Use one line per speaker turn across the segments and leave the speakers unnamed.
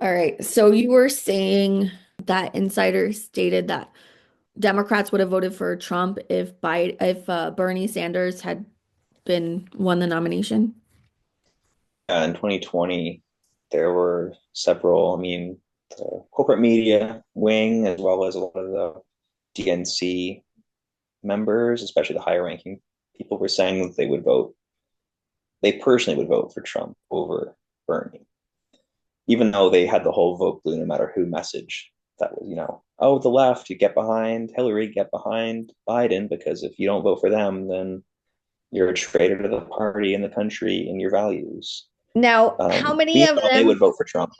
All right. So you were saying that insiders stated that Democrats would have voted for Trump if Bernie Sanders had been won the nomination.
In 2020, there were several, the corporate media wing, as well as a lot of the DNC members, especially the higher ranking people, were saying that they personally would vote for Trump over Bernie, even though they had the whole vote blue no matter who message that was, oh, the left, you get behind Hillary, get behind Biden, because if you don't vote for them, then you're a traitor to the party and the country and your values.
Now, how many of
Meanwhile, they
them,
would vote for Trump.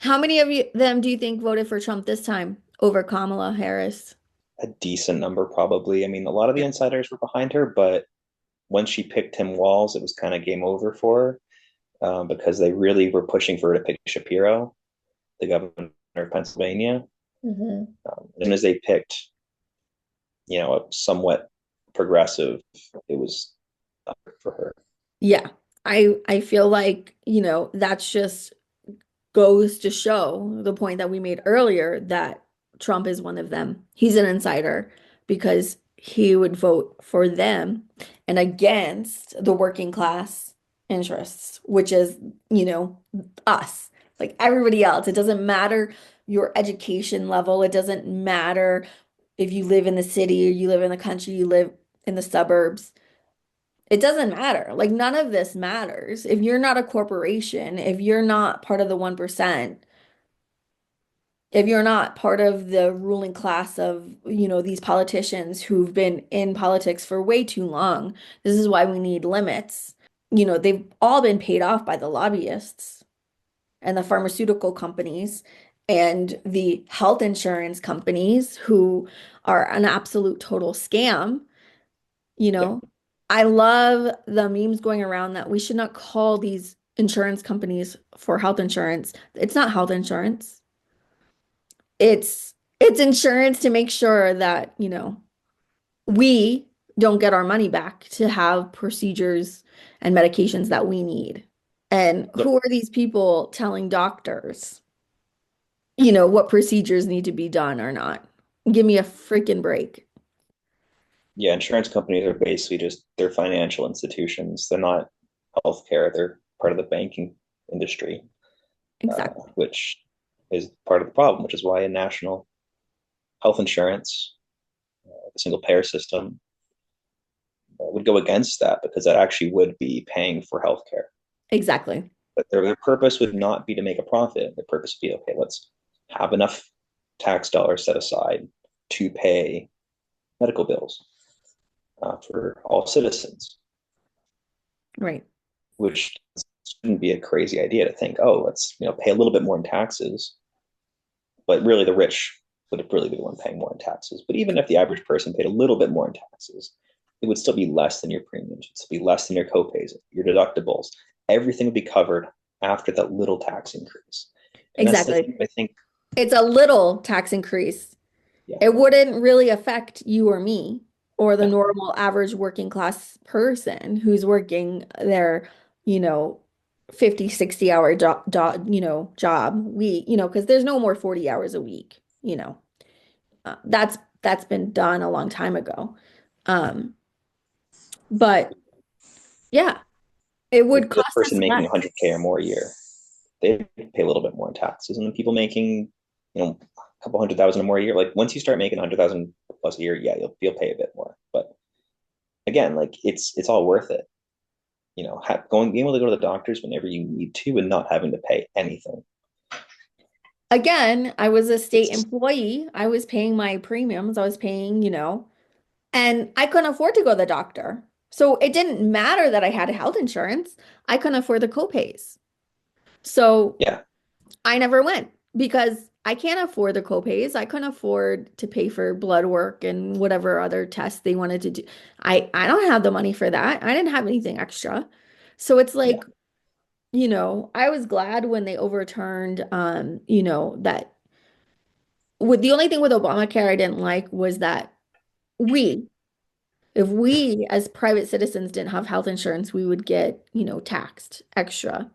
how many of them do you think voted for Trump this time over Kamala Harris?
A decent number, probably. A lot of the insiders were behind her, but once she picked Tim Walz, it was kind of game over for her, because they really were pushing for her to pick Shapiro, the governor of Pennsylvania.
Mhm.
As soon as they picked, a somewhat progressive, it was for her.
Yeah. I feel like, that's just goes to show the point that we made earlier that Trump is one of them. He's an insider because he would vote for them and against the working class interests, which is, you know, us, like everybody else. It doesn't matter your education level. It doesn't matter if you live in the city or you live in the country, you live in the suburbs. It doesn't matter. Like none of this matters. If you're not a corporation, if you're not part of the 1%, if you're not part of the ruling class of, these politicians who've been in politics for way too long, this is why we need limits. They've all been paid off by the lobbyists and the pharmaceutical companies and the health insurance companies who are an absolute total scam. You
Yeah,
know, I love the memes going around that we should not call these insurance companies for health insurance. It's not health insurance. It's insurance to make sure that, we don't get our money back to have procedures and medications that we need. And
yeah,
who are these people telling doctors, what procedures need to be done or not? Give me a freaking break.
yeah. Insurance companies are basically just they're financial institutions. They're not healthcare. They're part of the banking industry,
Exactly.
which is part of the problem. Which is why a national health insurance, a single payer system, would go against that because that actually would be paying for healthcare.
Exactly.
But their purpose would not be to make a profit. Their purpose would be, okay, let's have enough tax dollars set aside to pay medical bills for all citizens,
Right.
which shouldn't be a crazy idea to think, oh, let's pay a little bit more in taxes, but really the rich would really be the one paying more in taxes. But even if the average person paid a little bit more in taxes, it would still be less than your premiums. It'd still be less than your copays, your deductibles. Everything would be covered after that little tax increase. And that's the
Exactly.
thing I think,
It's a little tax increase.
yeah,
It wouldn't really affect you or me or the
no,
normal average working class person who's working their, you know, 50, 60 hour job week, because there's no more 40 hours a week, that's been done a long time ago. Um, but yeah, it would
the
cost us
person making
less.
100K or more a year, they pay a little bit more in taxes. And then people making, a couple 100,000 or more a year, like once you start making 100,000 plus a year, yeah, you'll pay a bit more. But again, like it's all worth it. Being able to go to the doctors whenever you need to and not having to pay anything.
Again, I was a state
It's
employee. I was paying my premiums. I was paying, and I couldn't afford to go to the doctor. So it didn't matter that I had health insurance. I couldn't afford the copays. So
Yeah,
I never went because I can't afford the copays. I couldn't afford to pay for blood work and whatever other tests they wanted to do. I don't have the money for that. I didn't have anything extra. So it's
yeah,
like, I was glad when they overturned that with the only thing with Obamacare I didn't like was that we if we as private citizens didn't have health insurance, we would get, taxed extra.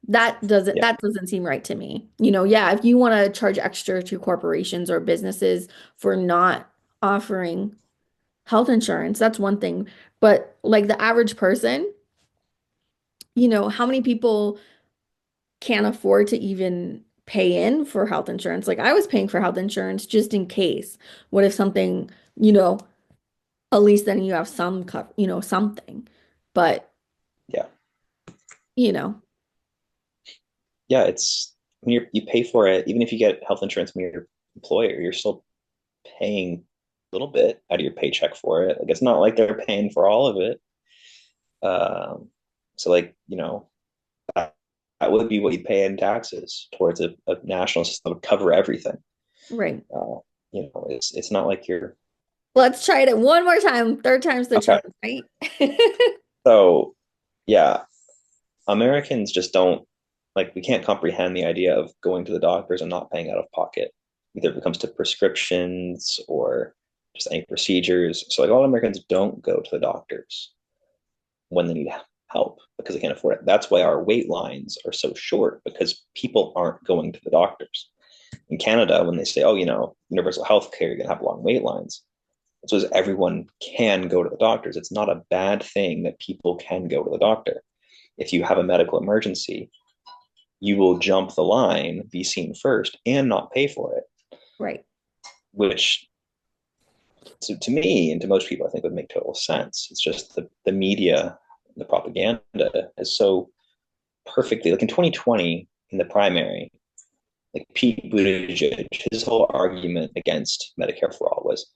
Yeah,
that doesn't seem right to me. Yeah, if you want to charge extra to corporations or businesses for not offering health insurance, that's one thing. But like the average person, how many people can't afford to even pay in for health insurance? Like I was paying for health insurance just in case. What if something, you know, at least then you have something. But,
yeah,
you know,
yeah. It's when you pay for it, even if you get health insurance from your employer, you're still paying a little bit out of your paycheck for it. Like it's not like they're paying for all of it. So like, that, that would be what you pay in taxes towards a national system that would cover everything.
right.
Uh, it's not like you're
Let's try it one more time. Third time's the charm,
okay.
right?
So yeah, Americans just don't like we can't comprehend the idea of going to the doctors and not paying out of pocket, either if it comes to prescriptions or just any procedures. So like all Americans don't go to the doctors when they need help because they can't afford it. That's why our wait lines are so short because people aren't going to the doctors. In Canada, when they say, oh, universal health care, you're going to have long wait lines. So as everyone can go to the doctors. It's not a bad thing that people can go to the doctor. If you have a medical emergency, you will jump the line, be seen first, and not pay for it,
Right.
which to me and to most people, I think would make total sense. It's just the media, the propaganda is so perfectly, like in 2020 in the primary, like Pete Buttigieg, his whole argument against Medicare for all was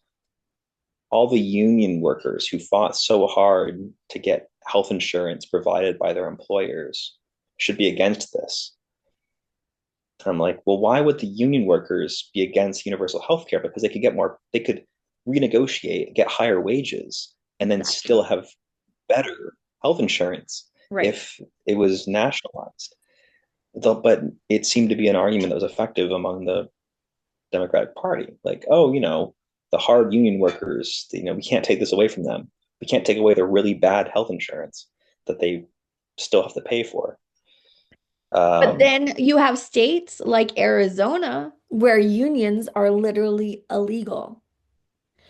all the union workers who fought so hard to get health insurance provided by their employers should be against this. And I'm like, well, why would the union workers be against universal health care? Because they could renegotiate, get higher wages, and then still have better health insurance
Right.
if it was nationalized. But it seemed to be an argument that was effective among the Democratic Party. Like, oh, the hard union workers, we can't take this away from them. We can't take away their really bad health insurance that they still have to pay for.
But
Um,
then you have states like Arizona where unions are literally illegal.
they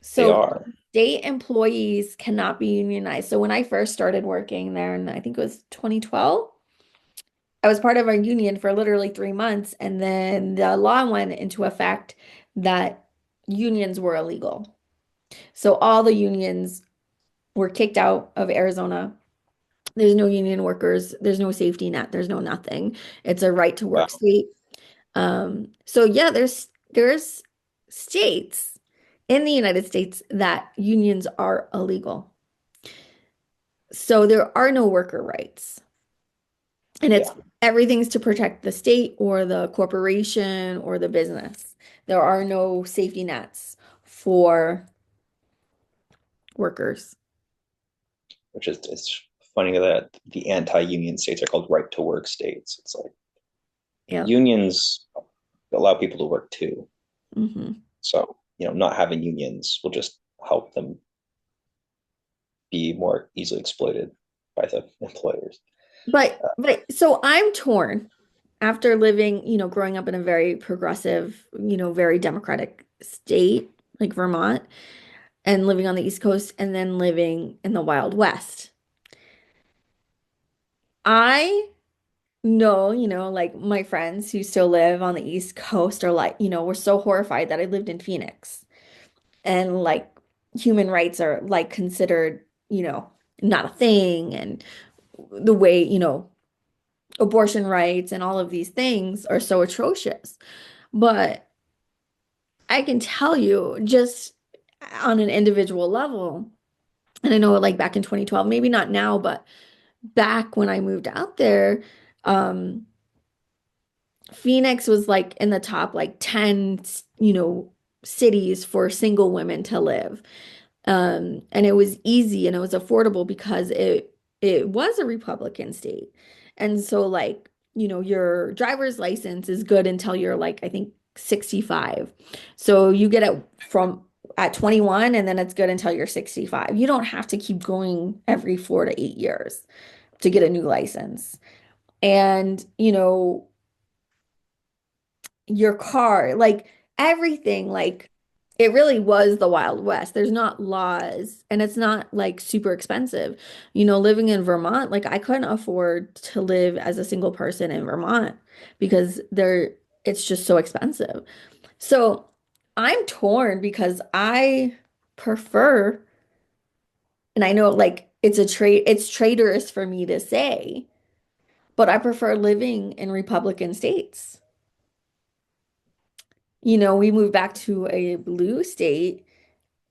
So
are,
state employees cannot be unionized. So when I first started working there, and I think it was 2012, I was part of a union for literally 3 months, and then the law went into effect that unions were illegal. So all the unions were kicked out of Arizona. There's no union workers, there's no safety net, there's no nothing. It's a right to work
wow,
state. So yeah, there's states in the United States that unions are illegal. So there are no worker rights. And it's
yeah,
everything's to protect the state or the corporation or the business. There are no safety nets for workers.
which is it's funny that the anti-union states are called right to work states. It's like
Yeah.
unions allow people to work too.
Hmm.
So, not having unions will just help them be more easily exploited by the employers.
But so I'm torn after living, growing up in a very progressive, very democratic state like Vermont and living on the East Coast and then living in the Wild West. I know, like my friends who still live on the East Coast are like, were so horrified that I lived in Phoenix and like human rights are like considered, not a thing. And the way, abortion rights and all of these things are so atrocious. But I can tell you just on an individual level, and I know like back in 2012, maybe not now, but back when I moved out there, um, Phoenix was like in the top like 10, cities for single women to live. And it was easy and it was affordable because it was a Republican state. And so like, your driver's license is good until you're like, I think 65. So you get it from at 21 and then it's good until you're 65. You don't have to keep going every 4 to 8 years to get a new license. and, your car, like everything, like it really was the Wild West. There's not laws and it's not like super expensive. Living in Vermont, like I couldn't afford to live as a single person in Vermont because it's just so expensive. So I'm torn because I prefer, and I know like it's traitorous for me to say, but I prefer living in Republican states. We moved back to a blue state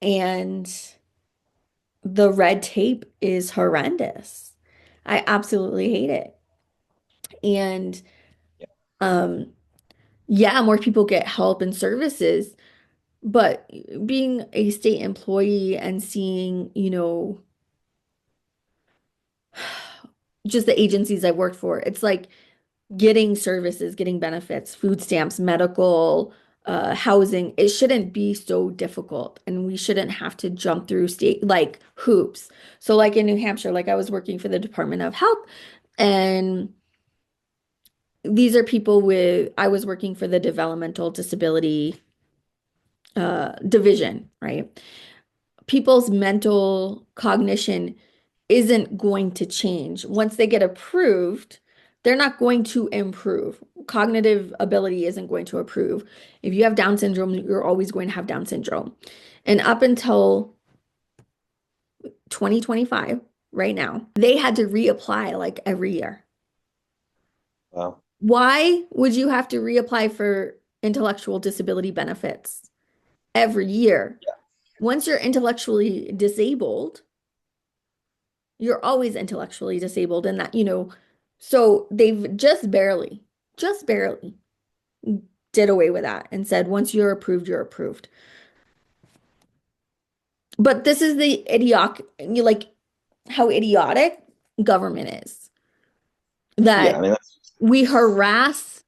and the red tape is horrendous. I absolutely hate it. And
Yeah.
um yeah, more people get help and services, but being a state employee and seeing, just the agencies I worked for, it's like getting services, getting benefits, food stamps, medical, housing, it shouldn't be so difficult. And we shouldn't have to jump through state like hoops. So, like in New Hampshire, like I was working for the Department of Health, and these are people I was working for the developmental disability division, right? People's mental cognition isn't going to change. Once they get approved, they're not going to improve. Cognitive ability isn't going to improve. If you have Down syndrome, you're always going to have Down syndrome. And up until 2025, right now, they had to reapply like every year.
Well,
Why would you have to reapply for intellectual disability benefits every year?
yeah,
Once you're intellectually disabled, you're always intellectually disabled, and so they've just barely did away with that and said once you're approved, you're approved. But this is the like how idiotic government is,
yeah.
that
I mean,
we harass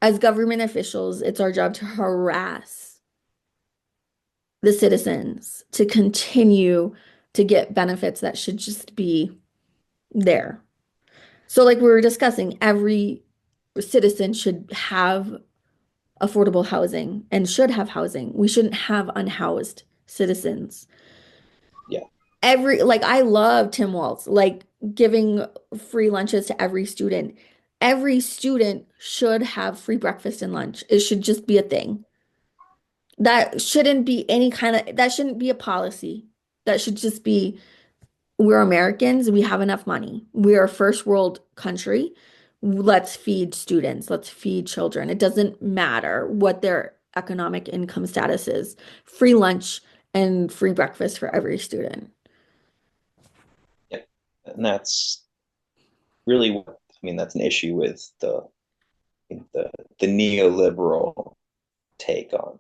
as government officials. It's our job to harass the citizens to continue to get benefits that should just be there. So, like we were discussing, every citizen should have affordable housing and should have housing. We shouldn't have unhoused citizens.
yeah,
Like I love Tim Walz, like giving free lunches to every student. Every student should have free breakfast and lunch. It should just be a thing. That shouldn't be a policy. That should just be, we're Americans, we have enough money. We're a first world country. Let's feed students, let's feed children. It doesn't matter what their economic income status is. Free lunch and free breakfast for every student.
yeah. And that's really what I mean. That's an issue with the the neoliberal take on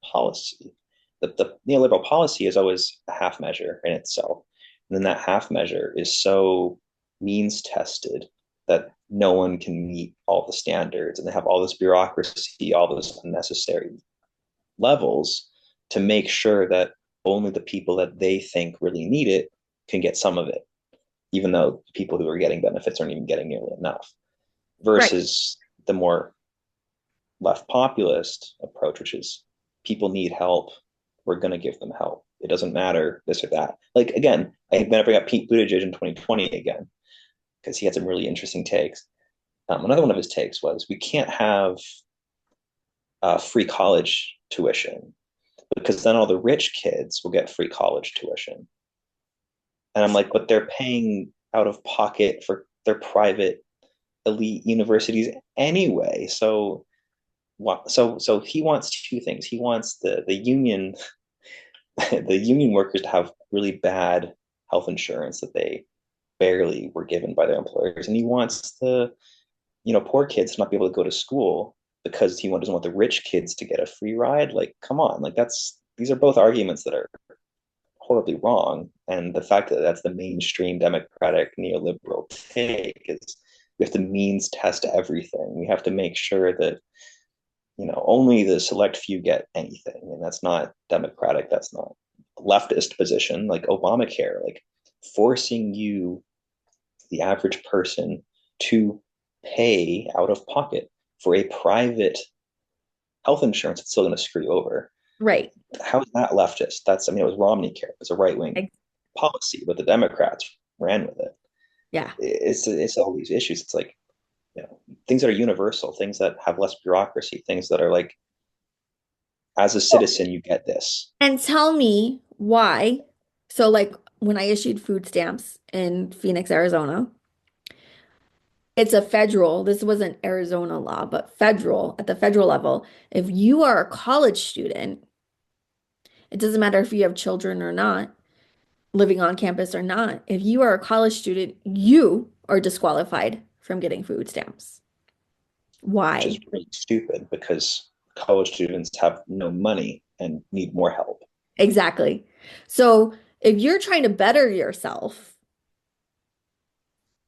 policy. The neoliberal policy is always a half measure in itself. And then that half measure is so means tested that no one can meet all the standards, and they have all this bureaucracy, all those unnecessary levels to make sure that only the people that they think really need it can get some of it, even though people who are getting benefits aren't even getting nearly enough.
Right.
Versus the more left populist approach, which is people need help, we're going to give them help. It doesn't matter this or that. Like, again, I'm going to bring up Pete Buttigieg in 2020 again, because he had some really interesting takes. Another one of his takes was we can't have free college tuition because then all the rich kids will get free college tuition. And I'm like, but they're paying out of pocket for their private elite universities anyway. So he wants two things. He wants the union the union workers to have really bad health insurance that they barely were given by their employers, and he wants the poor kids to not be able to go to school because he doesn't want the rich kids to get a free ride. Like, come on, like these are both arguments that are horribly wrong. And the fact that that's the mainstream democratic neoliberal take is we have to means test everything. We have to make sure that only the select few get anything, and that's not democratic. That's not leftist position like Obamacare, like forcing the average person to pay out of pocket for a private health insurance that's still going to screw you over.
Right.
How is that leftist? That's, I mean, it was Romney care. It was a right wing
Ex-
policy, but the Democrats ran with it.
Yeah.
It's all these issues. It's like, you know, things that are universal, things that have less bureaucracy, things that are like, as a
Well,
citizen, you get this.
and tell me why. So, like when I issued food stamps in Phoenix, Arizona, it's a federal, this wasn't Arizona law, but federal, at the federal level. If you are a college student, it doesn't matter if you have children or not, living on campus or not. If you are a college student, you are disqualified from getting food stamps.
Which is
Why?
really stupid because college students have no money and need more help.
Exactly. So if you're trying to better yourself,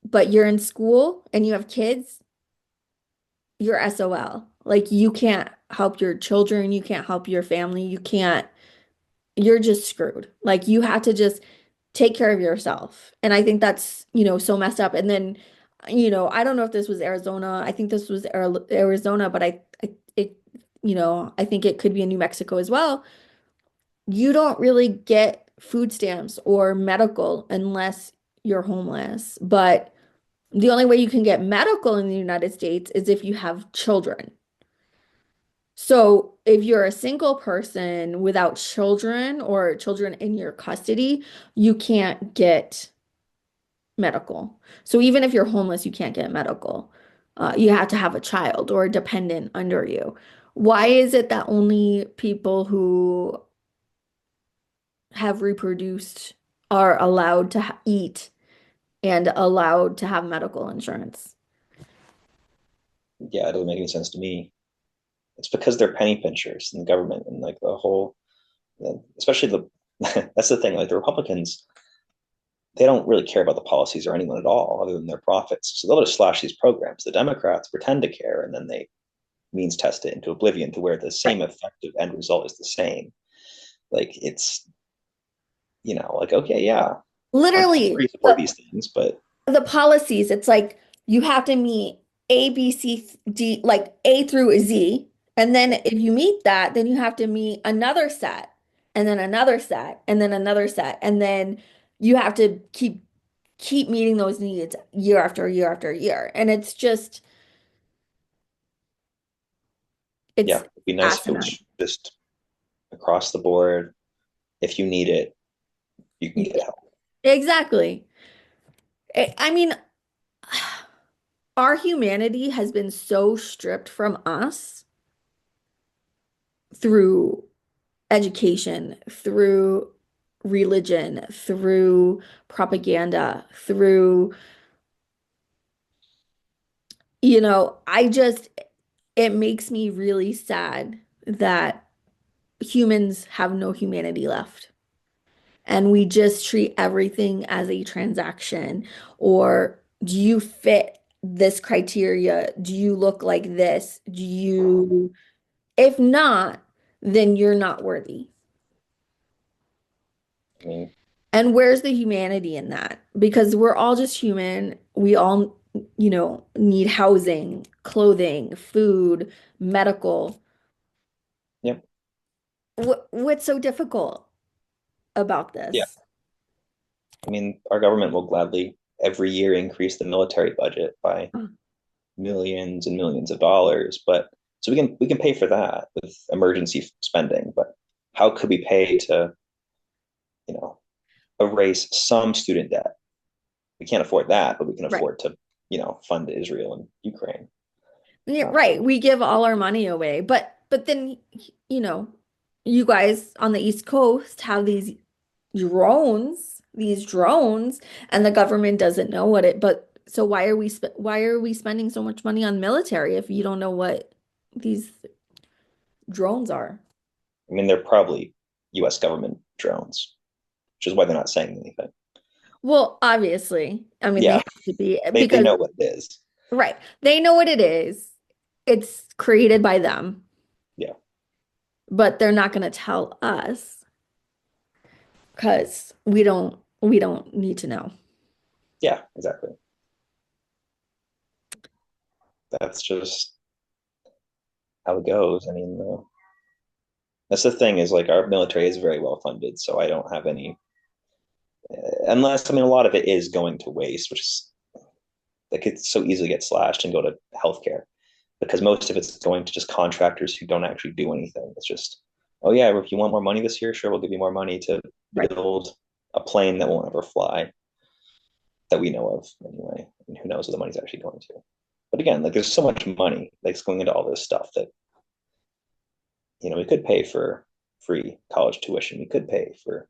but you're in school and you have kids, you're SOL. Like you can't help your children, you can't help your family, you can't, you're just screwed. Like you have to just take care of yourself. And I think that's, so messed up. And then, I don't know if this was Arizona. I think this was Arizona, but I think it could be in New Mexico as well. You don't really get food stamps or medical unless you're homeless. But the only way you can get medical in the United States is if you have children. So if you're a single person without children or children in your custody, you can't get medical. So even if you're homeless, you can't get medical. You have to have a child or a dependent under you. Why is it that only people who have reproduced are allowed to eat and allowed to have medical insurance?
Yeah, it doesn't make any sense to me. It's because they're penny pinchers in the government and like the whole, especially the, that's the thing, like the Republicans, they don't really care about the policies or anyone at all other than their profits. So they'll just slash these programs. The Democrats pretend to care and then they means test it into oblivion to where the
Right.
same effective end result is the same. Like it's, like, okay, yeah, I'm
Literally,
pretty support these things, but
the policies, it's like you have to meet A, B, C, D, like A through Z. And then
yeah,
if you meet that, then you have to meet another set, and then another set, and then another set. And then you have to keep meeting those needs year after year after year. And it's just,
yeah,
it's
it'd be nice if it was
asinine.
just across the board. If you need it, you can get help.
Exactly. I mean, our humanity has been so stripped from us through education, through religion, through propaganda, through, it makes me really sad that humans have no humanity left. And we just treat everything as a transaction. Or do you fit this criteria? Do you look like this? If not, then you're not worthy.
I mean,
And where's the humanity in that? Because we're all just human. We all, need housing, clothing, food, medical.
yeah,
What's so difficult about
yeah.
this?
I mean, our government will gladly every year increase the military budget by millions and millions of dollars, but so we can pay for that with emergency spending. But how could we pay to, you know, erase some student debt? We can't afford that, but we can
Right.
afford to, fund Israel and Ukraine.
Yeah,
Um,
right. We give all our money away, but then, you know, you guys on the East Coast have these drones, and the government doesn't know what it, but so why are we spending so much money on military if you don't know what these drones are?
I mean, they're probably U.S. government drones, which is why they're not saying anything.
Well, obviously, I mean they
Yeah,
have to be
they
because
know what it is.
right, they know what it is. It's created by them,
Yeah,
but they're not going to tell us because we don't need to know.
yeah, exactly. that's just how it goes. I mean, that's the thing is like our military is very well funded, so I don't have any, unless I mean a lot of it is going to waste, which is that could so easily get slashed and go to healthcare because most of it's going to just contractors who don't actually do anything. It's just, oh yeah, if you want more money this year, sure, we'll give you more money to
Right.
build a plane that won't ever fly that we know of anyway. And who knows where the money's actually going to. But again, like there's so much money that's going into all this stuff that we could pay for free college tuition. We could pay for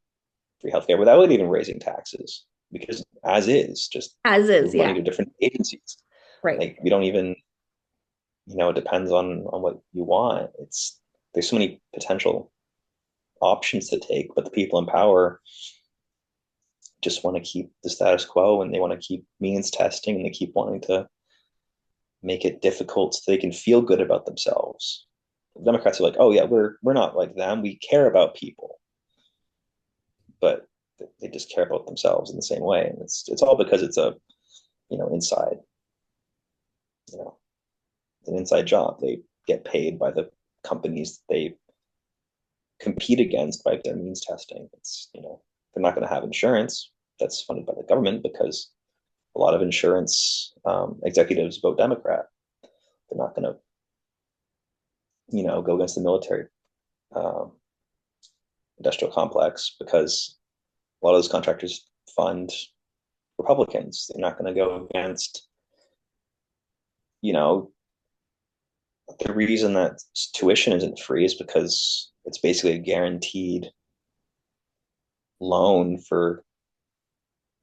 free healthcare without even raising taxes because as is, just
As is,
move money
yeah.
to different agencies.
Right.
Like we don't even, it depends on what you want. There's so many potential options to take, but the people in power just want to keep the status quo and they want to keep means testing and they keep wanting to make it difficult so they can feel good about themselves. The Democrats are like, oh yeah, we're not like them. We care about people, but they just care about themselves in the same way, and it's all because it's a inside you know an inside job. They get paid by the companies they compete against by their means testing. They're not going to have insurance that's funded by the government because a lot of insurance executives vote Democrat. They're not going to go against the military um, industrial complex because a lot of those contractors fund Republicans. They're not going to go against, you know, the reason that tuition isn't free is because it's basically a guaranteed loan for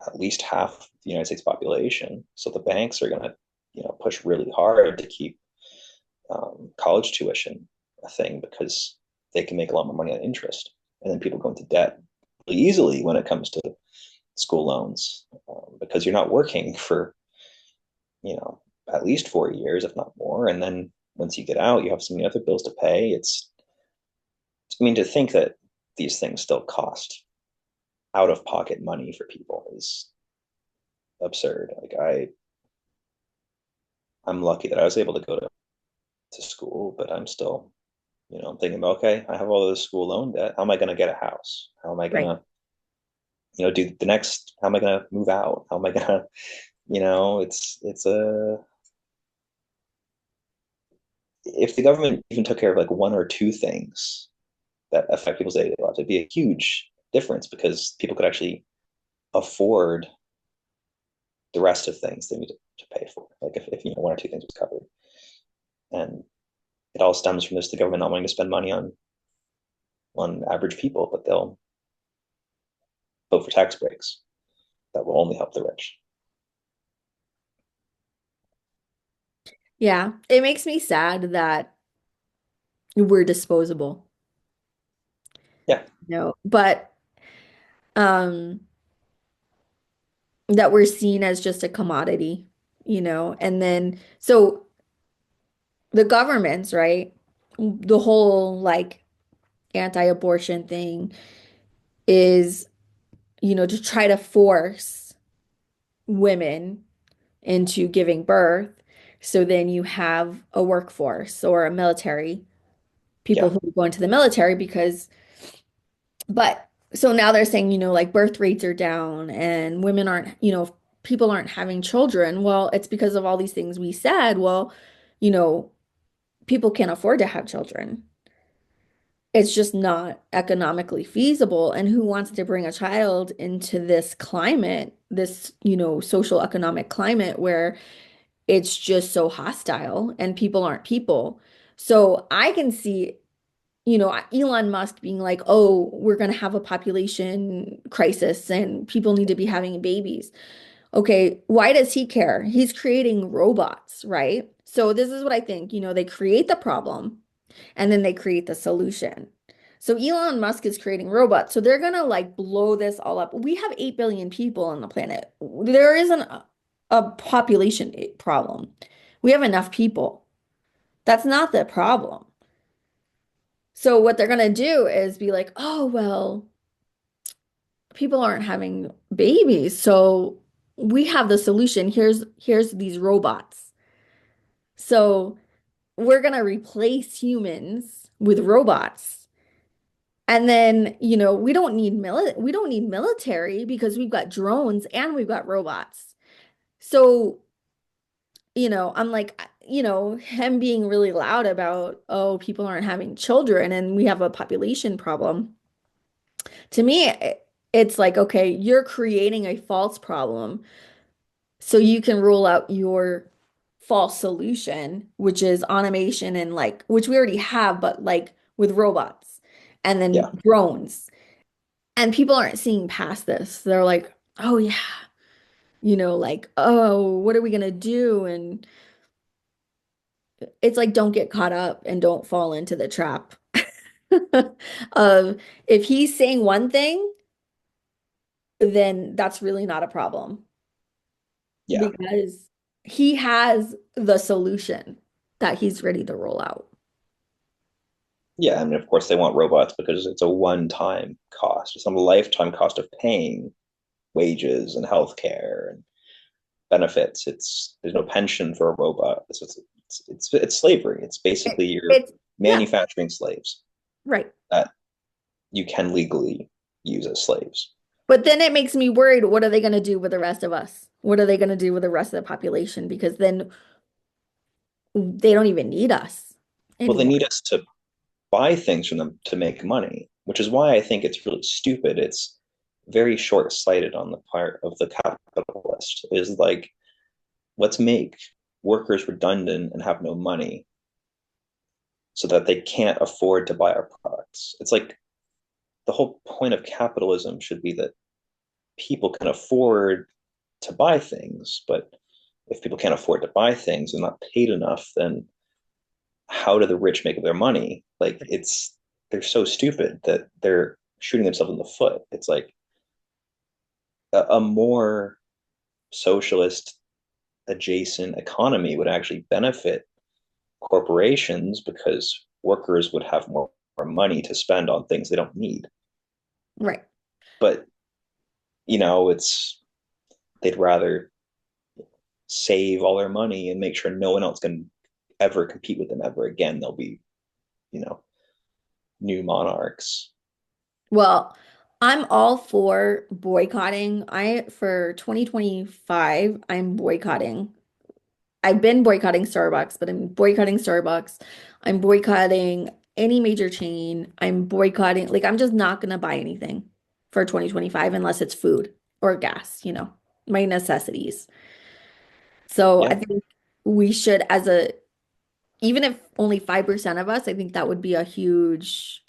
at least half the United States population. So the banks are going to, push really hard to keep college tuition a thing because they can make a lot more money on interest. And then people go into debt really easily when it comes to school loans because you're not working for, you know, at least 4 years, if not more. And then once you get out, you have so many other bills to pay. I mean, to think that these things still cost out of pocket money for people is absurd. Like I'm lucky that I was able to go to school, but I'm still, I'm thinking about, okay, I have all this school loan debt. How am I going to get a house? How am I going
Right.
to, do the next, how am I going to move out? How am I going to, it's a, if the government even took care of like one or two things that affect people's daily lives, it'd be a huge difference because people could actually afford the rest of things they need to pay for. Like if one or two things was covered. And it all stems from just the government not wanting to spend money on average people, but they'll vote for tax breaks that will only help the rich.
Yeah. It makes me sad that we're disposable,
Yeah,
but um that we're seen as just a commodity, and then so the governments, right? The whole like anti-abortion thing is, to try to force women into giving birth. So then you have a workforce or a military, people
yeah,
who go into the military but so now they're saying, like birth rates are down and women aren't, people aren't having children. Well, it's because of all these things we said. Well, you know, people can't afford to have children. It's just not economically feasible. And who wants to bring a child into this climate, this, social economic climate where it's just so hostile and people aren't people? So I can see, Elon Musk being like, oh, we're going to have a population crisis and people need to be having babies. Okay, why does he care? He's creating robots, right? So this is what I think, they create the problem and then they create the solution. So Elon Musk is creating robots. So they're gonna like blow this all up. We have 8 billion people on the planet. There isn't a population problem. We have enough people. That's not the problem. So what they're gonna do is be like, oh, well, people aren't having babies. So we have the solution. Here's these robots. So we're gonna replace humans with robots. And then, we don't need military because we've got drones and we've got robots. So, I'm like, him being really loud about, oh, people aren't having children and we have a population problem. To me, it's like, okay, you're creating a false problem so you can rule out your false solution, which is automation and like, which we already have, but like with robots and then
Yeah.
drones. And people aren't seeing past this. They're like, oh yeah, like, oh, what are we gonna do? And it's like, don't get caught up and don't fall into the trap of if he's saying one thing, then that's really not a problem
Yeah.
because he has the solution that he's ready to roll out.
Yeah. And of course, they want robots because it's a one-time cost. It's not a lifetime cost of paying wages and healthcare and benefits. It's there's no pension for a robot. It's slavery. It's
It,
basically you're
it's yeah,
manufacturing slaves
right.
that you can legally use as slaves.
But then it makes me worried, what are they going to do with the rest of us? What are they going to do with the rest of the population? Because then they don't even need us
Well, they
anymore.
need us to buy things from them to make money, which is why I think it's really stupid. It's very short-sighted on the part of the capitalist. Is like, let's make workers redundant and have no money so that they can't afford to buy our products. It's like the whole point of capitalism should be that people can afford to buy things, but if people can't afford to buy things and not paid enough, then how do the rich make their money? Like they're so stupid that they're shooting themselves in the foot. It's like a more socialist adjacent economy would actually benefit corporations because workers would have more money to spend on things they don't need.
Right.
But it's they'd rather save all their money and make sure no one else can ever compete with them ever again. They'll be, you know, new monarchs.
Well, I'm all for boycotting. For 2025, I'm boycotting. I've been boycotting Starbucks, but I'm boycotting Starbucks. I'm boycotting any major chain. I'm boycotting, like, I'm just not going to buy anything for 2025 unless it's food or gas, my necessities. So I
Yeah,
think we should, even if only 5% of us, I think that would be a huge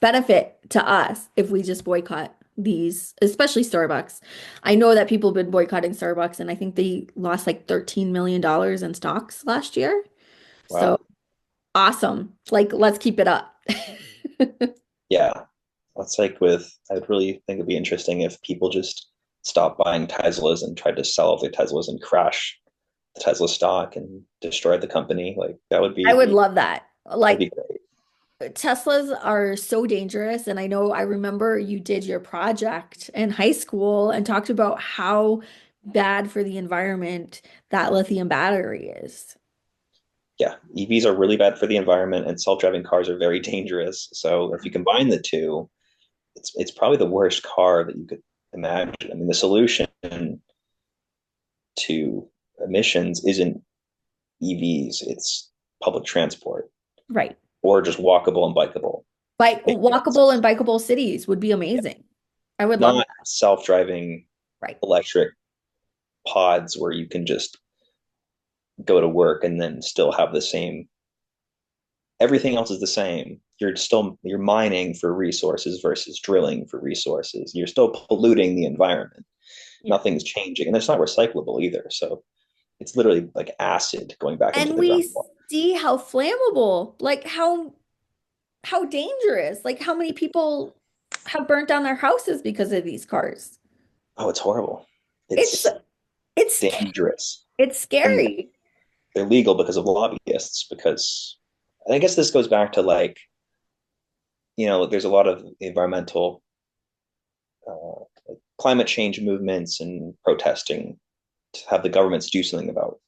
benefit to us if we just boycott these, especially Starbucks. I know that people have been boycotting Starbucks, and I think they lost like $13 million in stocks last year. So
wow.
awesome. Like, let's keep it up.
Yeah, that's like I would really think it'd be interesting if people just stopped buying Teslas and tried to sell off their Teslas and crash the Tesla stock and destroy the company. Like
I would love that.
that'd be
Like,
great.
Teslas are so dangerous. And I remember you did your project in high school and talked about how bad for the environment that lithium battery is.
Yeah, EVs are really bad for the environment and self-driving cars are very dangerous. So if you combine the two, it's probably the worst car that you could imagine. I mean, the solution to emissions isn't EVs, it's public transport
Right.
or just walkable and bikeable.
Bike
It,
walkable and bikeable cities would be
yeah,
amazing. I would love
not
that.
self-driving
Right.
electric pods where you can just go to work and then still have the same everything else is the same. You're mining for resources versus drilling for resources. You're still polluting the environment.
Yeah.
Nothing's changing, and it's not recyclable either. So it's literally like acid going back into
And
the
we
groundwater.
see how flammable, like how dangerous, like how many people have burnt down their houses because of these cars.
Oh, it's horrible.
It's
It's
it's
dangerous,
it's
and
scary.
they're legal because of lobbyists. Because I guess this goes back to like there's a lot of environmental climate change movements and protesting to have the governments do something about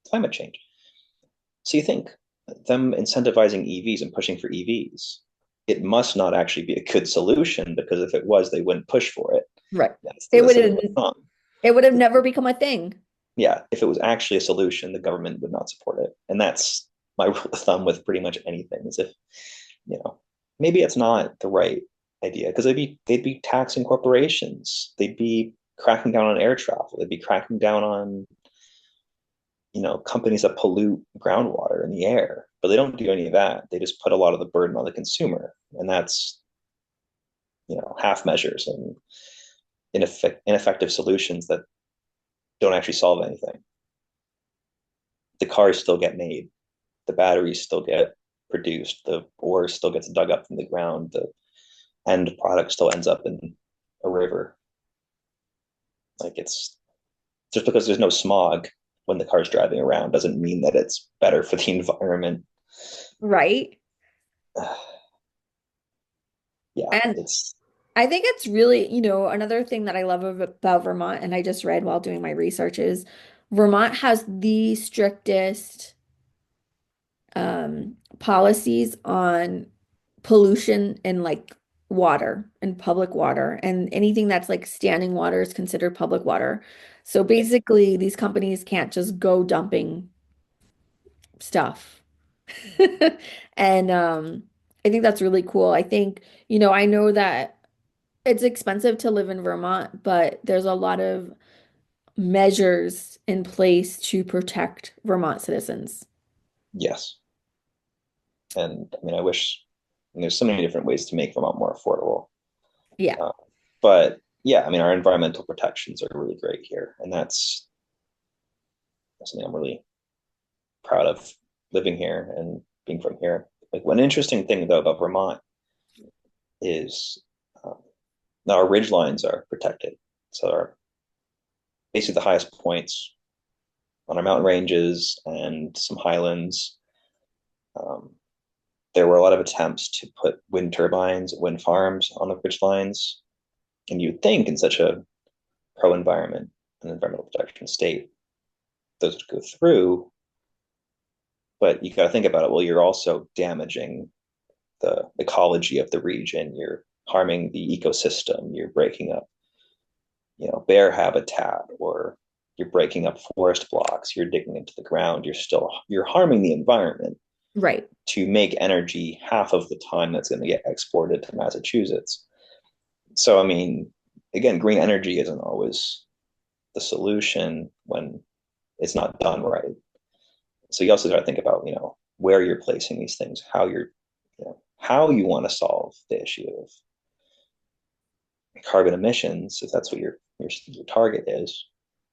climate change. So you think them incentivizing EVs and pushing for EVs, it must not actually be a good solution because if it was, they wouldn't push for it.
Right.
That's
It
that's
would
the
have
rule of thumb.
it would have never become a thing.
Yeah, if it was actually a solution, the government would not support it, and that's my rule of thumb with pretty much anything. Is if you know maybe it's not the right idea because they'd be taxing corporations, they'd be cracking down on air travel, they'd be cracking down on companies that pollute groundwater in the air, but they don't do any of that. They just put a lot of the burden on the consumer, and that's half measures and ineffective solutions that don't actually solve anything. The cars still get made, the batteries still get produced, the ore still gets dug up from the ground, the end product still ends up in a river. Like it's just because there's no smog when the car's driving around doesn't mean that it's better for the environment.
Right.
Yeah,
And
it's
I think it's really, another thing that I love about Vermont, and I just read while doing my research, is Vermont has the strictest policies on pollution in like water and public water, and anything that's like standing water is considered public water. So
yeah,
basically, these companies can't just go dumping stuff. And I think that's really cool. I think, I know that it's expensive to live in Vermont, but there's a lot of measures in place to protect Vermont citizens.
yes. And I mean, I wish there's so many different ways to make Vermont more affordable.
Yeah.
Uh, but yeah, I mean, our environmental protections are really great here, and that's something I'm really proud of living here and being from here. Like one interesting thing though about Vermont is now our ridge lines are protected. So our basically the highest points on our mountain ranges and some highlands. Um, there were a lot of attempts to put wind turbines, wind farms on the ridge lines, and you'd think in such a pro environment and environmental protection state, those would go through. But you got to think about it. Well, you're also damaging the ecology of the region. You're harming the ecosystem. You're breaking up, bear habitat, or you're breaking up forest blocks. You're digging into the ground. You're harming the environment
Right.
to make energy half of the time that's going to get exported to Massachusetts. So, I mean, again, green energy isn't always the solution when it's not done right. So you also got to think about, where you're placing these things, how you want to solve the issue of carbon emissions, if that's what your target is,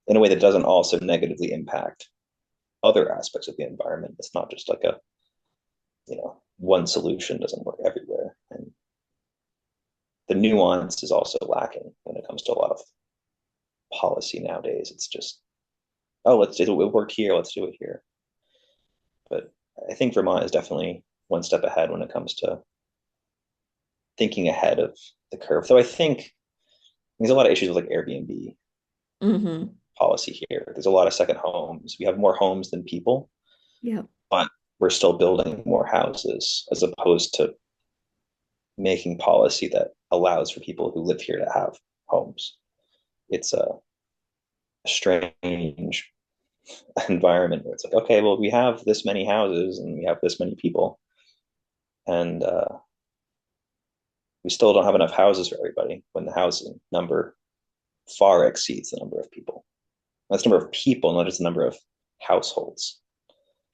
in a way that doesn't also negatively impact other aspects of the environment. It's not just like one solution doesn't work everywhere. And the nuance is also lacking when it comes to a lot of policy nowadays. It's just, oh, let's do it. It worked here. Let's do it here. But I think Vermont is definitely one step ahead when it comes to thinking ahead of the curve. Though I think there's a lot of issues with like Airbnb
Hmm.
policy here. There's a lot of second homes. We have more homes than people,
Yeah.
but we're still building more houses as opposed to making policy that allows for people who live here to have homes. It's a strange environment where it's like, okay, well, we have this many houses and we have this many people, and we still don't have enough houses for everybody when the housing number far exceeds the number of people. That's the number of people, not just the number of households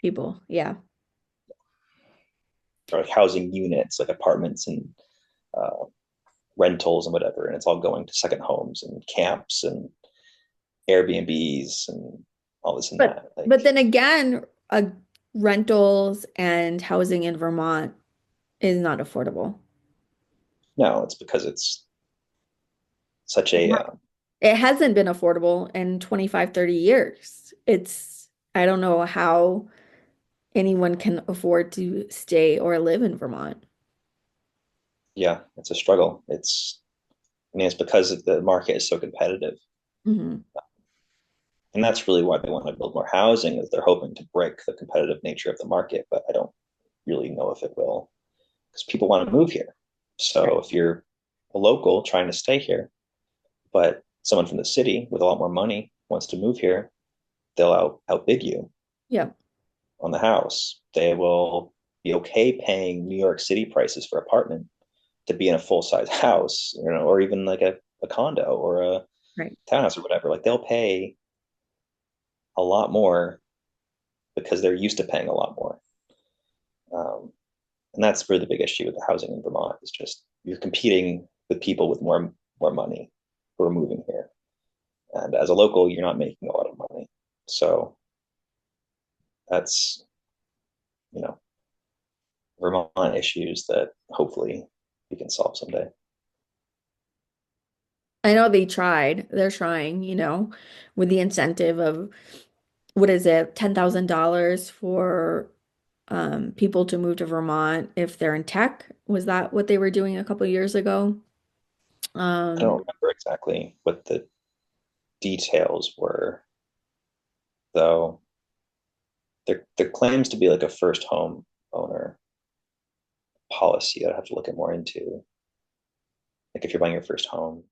People. Yeah.
or like housing units, like apartments and uh, rentals and whatever. And it's all going to second homes and camps and Airbnbs and all this and
But
that. Like,
but then again, rentals and housing in Vermont is not affordable.
no, it's because it's such
It
a,
ha- it hasn't been affordable in 25, 30 years. I don't know how anyone can afford to stay or live in Vermont.
yeah, it's a struggle. I mean, it's because the market is so competitive.
Hmm.
And that's really why they want to build more housing, is they're hoping to break the competitive nature of the market. But I don't really know if it will, because people want to move here.
Right.
So if you're a local trying to stay here, but someone from the city with a lot more money wants to move here, they'll outbid you
Yeah.
on the house. They will be okay paying New York City prices for apartment to be in a full size house, or even like a condo or a
Right.
townhouse or whatever. Like they'll pay a lot more because they're used to paying a lot more. Um, and that's really the big issue with the housing in Vermont, is just you're competing with people with more money who are moving here. And as a local, you're not making a lot of money. So that's, you know, Vermont issues that hopefully we can solve someday.
I know they tried. They're trying, with the incentive of what is it, $10,000 for people to move to Vermont if they're in tech. Was that what they were doing a couple years ago?
I don't
Um,
remember exactly what the details were, though. There claims to be like a first home owner policy that I have to look at more into. Like if you're buying your first home,